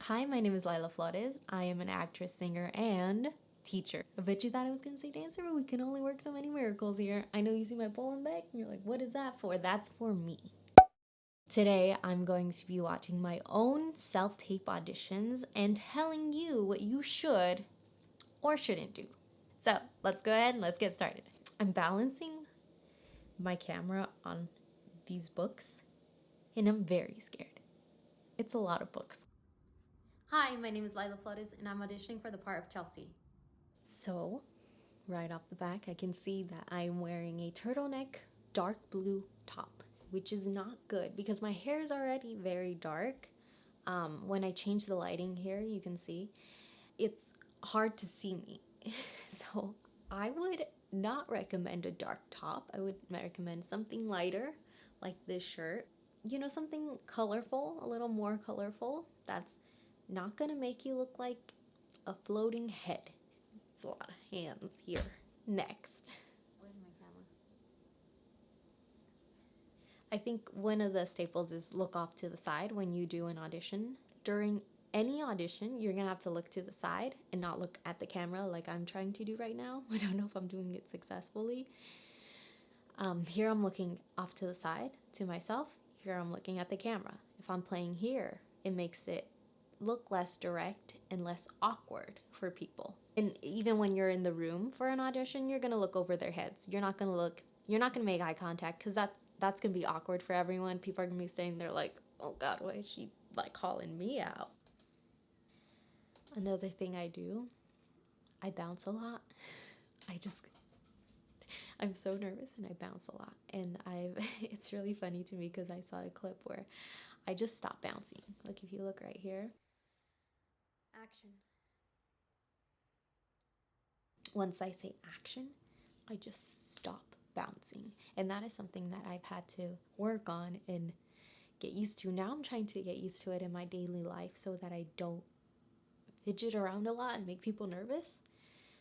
Hi, my name is Laila Flores. I am an actress, singer, and teacher. I bet you thought I was gonna say dancer, but we can only work so many miracles here. I know you see my pole and back, and you're like, what is that for? That's for me. Today, I'm going to be watching my own self-tape auditions and telling you what you should or shouldn't do. So let's go ahead and let's get started. I'm balancing my camera on these books, and I'm very scared. It's a lot of books. Hi, my name is Laila Flores, and I'm auditioning for the part of Chelsea. So, right off the back, I can see that I'm wearing a turtleneck dark blue top, which is not good because my hair is already very dark. When I change the lighting here, you can see it's hard to see me. So, I would not recommend a dark top. I would recommend something lighter, like this shirt. You know, something colorful, a little more colorful. That's not gonna make you look like a floating head. It's a lot of hands here. Next. Where's my camera? I think one of the staples is look off to the side when you do an audition. During any audition, you're gonna have to look to the side and not look at the camera like I'm trying to do right now. I don't know if I'm doing it successfully. Here I'm looking off to the side to myself. Here I'm looking at the camera. If I'm playing here, it makes it look less direct and less awkward for people. And even when you're in the room for an audition, you're gonna look over their heads. You're not gonna make eye contact because that's gonna be awkward for everyone. People are gonna be staying there like, oh God, why is she like calling me out? Another thing I do, I bounce a lot. I'm so nervous and I bounce a lot. And it's really funny to me because I saw a clip where I just stopped bouncing. Like if you look right here. Action. Once I say action, I just stop bouncing. And that is something that I've had to work on and get used to. Now I'm trying to get used to it in my daily life so that I don't fidget around a lot and make people nervous,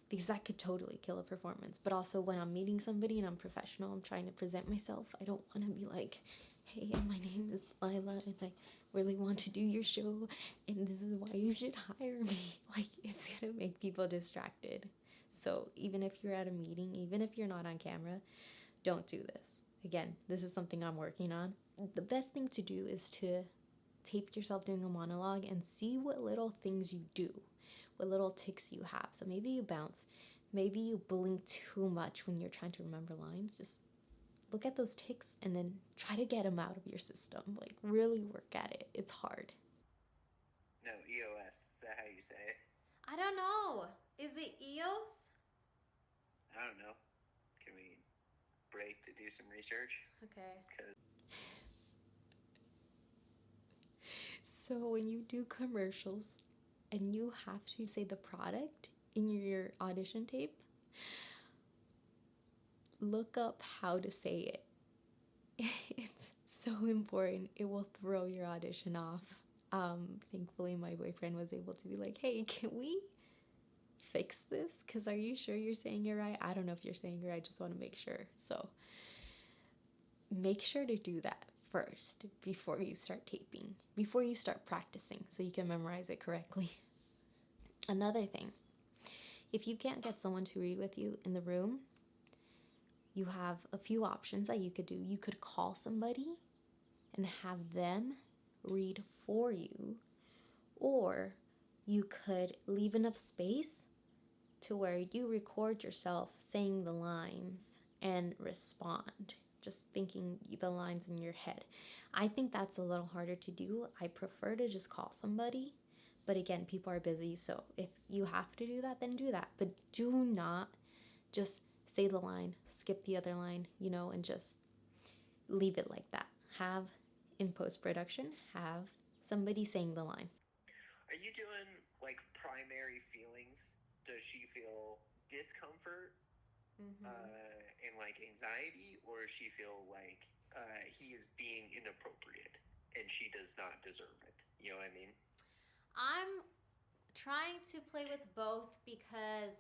because that could totally kill a performance. But also when I'm meeting somebody and I'm professional, I'm trying to present myself, I don't want to be like, hey, my name is Laila and I really want to do your show and this is why you should hire me. Like, it's gonna make people distracted. So even if you're at a meeting, even if you're not on camera, don't do this. Again, this is something I'm working on. The best thing to do is to tape yourself doing a monologue and see what little things you do, what little tics you have. So maybe you bounce, maybe you blink too much when you're trying to remember lines. Just look at those tics and then try to get them out of your system. Like, really work at it. It's hard. No, EOS. Is that how you say it? I don't know. Is it EOS? I don't know. Can we break to do some research? Okay. 'Cause So when you do commercials and you have to say the product in your audition tape, look up how to say it. It's so important. It will throw your audition off. Thankfully, my boyfriend was able to be like, hey, can we fix this? Because are you sure you're saying it right? I don't know if you're saying it right. I just want to make sure. So make sure to do that first before you start taping, before you start practicing so you can memorize it correctly. Another thing, if you can't get someone to read with you in the room, you have a few options that you could do. You could call somebody and have them read for you, or you could leave enough space to where you record yourself saying the lines and respond, just thinking the lines in your head. I think that's a little harder to do. I prefer to just call somebody, but again, people are busy, so if you have to do that, then do that. But do not just say the line, skip the other line, and just leave it like that. Have, in post-production, have somebody saying the lines. are you doing like primary feelings? Does she feel discomfort and like anxiety, or does she feel like he is being inappropriate and she does not deserve it? You know what I mean? I'm trying to play with both because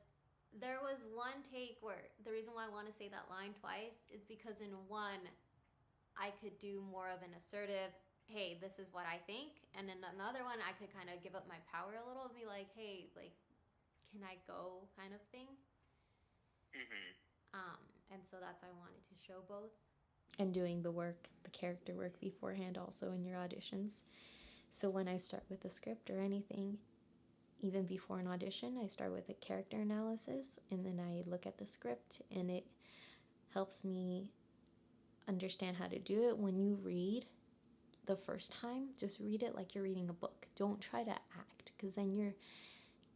there was one take where the reason why I want to say that line twice is because in one, I could do more of an assertive hey, this is what I think. And then another one, I could kind of give up my power a little and be like, hey, like, can I go kind of thing. And so that's why I wanted to show both. And doing the work, the character work beforehand also in your auditions. So when I start with a script or anything, even before an audition, I start with a character analysis, and then I look at the script, and it helps me understand how to do it. When you read the first time, just read it like you're reading a book. Don't try to act, because then you're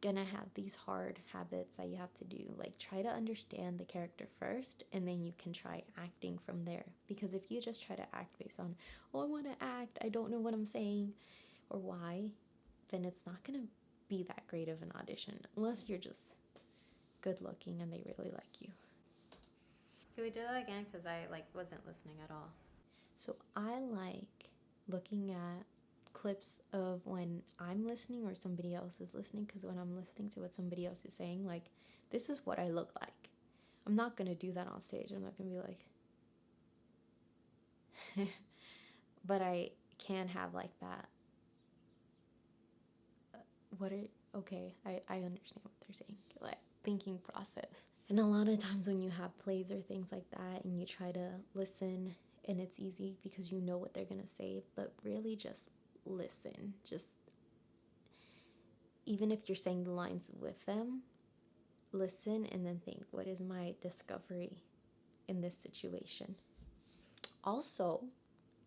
gonna have these hard habits that you have to do. Like, try to understand the character first, and then you can try acting from there. Because if you just try to act based on, oh, I want to act, I don't know what I'm saying or why, then it's not gonna be that great of an audition, unless you're just good looking and they really like you. Can we do that again? Because I wasn't listening at all. So I like looking at clips of when I'm listening or somebody else is listening, because when I'm listening to what somebody else is saying, like, this is what I look like. I'm not gonna do that on stage. I'm not gonna be like but I can have like that okay, I understand what they're saying, like, thinking process. And a lot of times when you have plays or things like that and you try to listen, and it's easy because you know what they're gonna say, but really just listen. Just, even if you're saying the lines with them, listen and then think, what is my discovery in this situation? Also,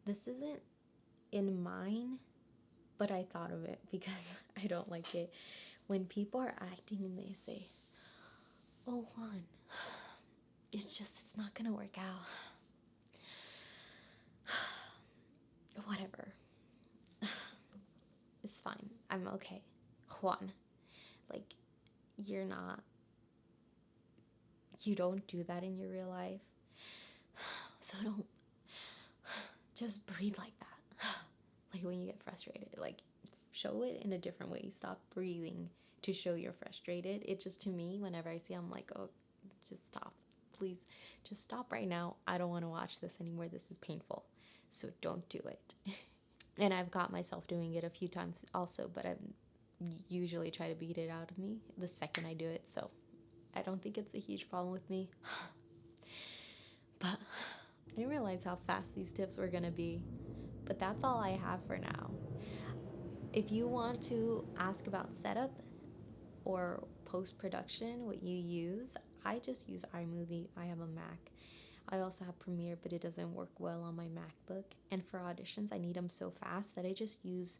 this isn't in mine, but I thought of it because I don't like it. When people are acting and they say, oh, Juan, it's not gonna work out. Whatever. It's fine. I'm okay. Juan, like, you don't do that in your real life. So don't just breathe like that. Like, when you get frustrated, like, show it in a different way. Stop breathing to show you're frustrated. It just, to me, whenever I see, I'm like, oh, just stop. Please, just stop right now. I don't want to watch this anymore. This is painful. So don't do it. And I've got myself doing it a few times also, but I usually try to beat it out of me the second I do it. So I don't think it's a huge problem with me. But I didn't realize how fast these tips were going to be. But that's all I have for now. If you want to ask about setup or post-production, what you use, I just use iMovie. I have a Mac. I also have Premiere, but it doesn't work well on my MacBook. And for auditions, I need them so fast that I just use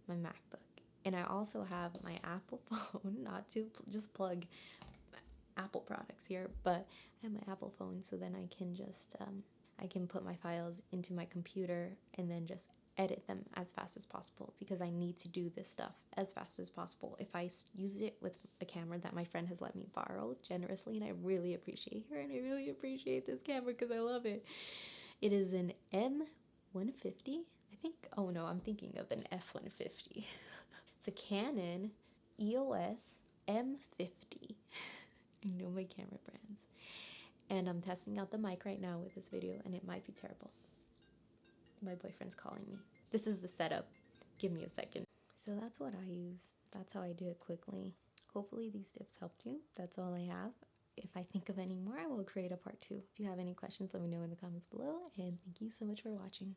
my MacBook. And I also have my Apple phone, not to just plug Apple products here, but I have my Apple phone, so then I can just, I can put my files into my computer and then just edit them as fast as possible, because I need to do this stuff as fast as possible. If I use it with a camera that my friend has let me borrow generously, and I really appreciate her, and I really appreciate this camera because I love it. It is an M150, I think. Oh no, I'm thinking of an F150. It's a Canon EOS M50. I know my camera brands. And I'm testing out the mic right now with this video, and it might be terrible. My boyfriend's calling me. This is the setup. Give me a second. So that's what I use. That's how I do it quickly. Hopefully these tips helped you. That's all I have. If I think of any more, I will create a part 2. If you have any questions, let me know in the comments below. And thank you so much for watching.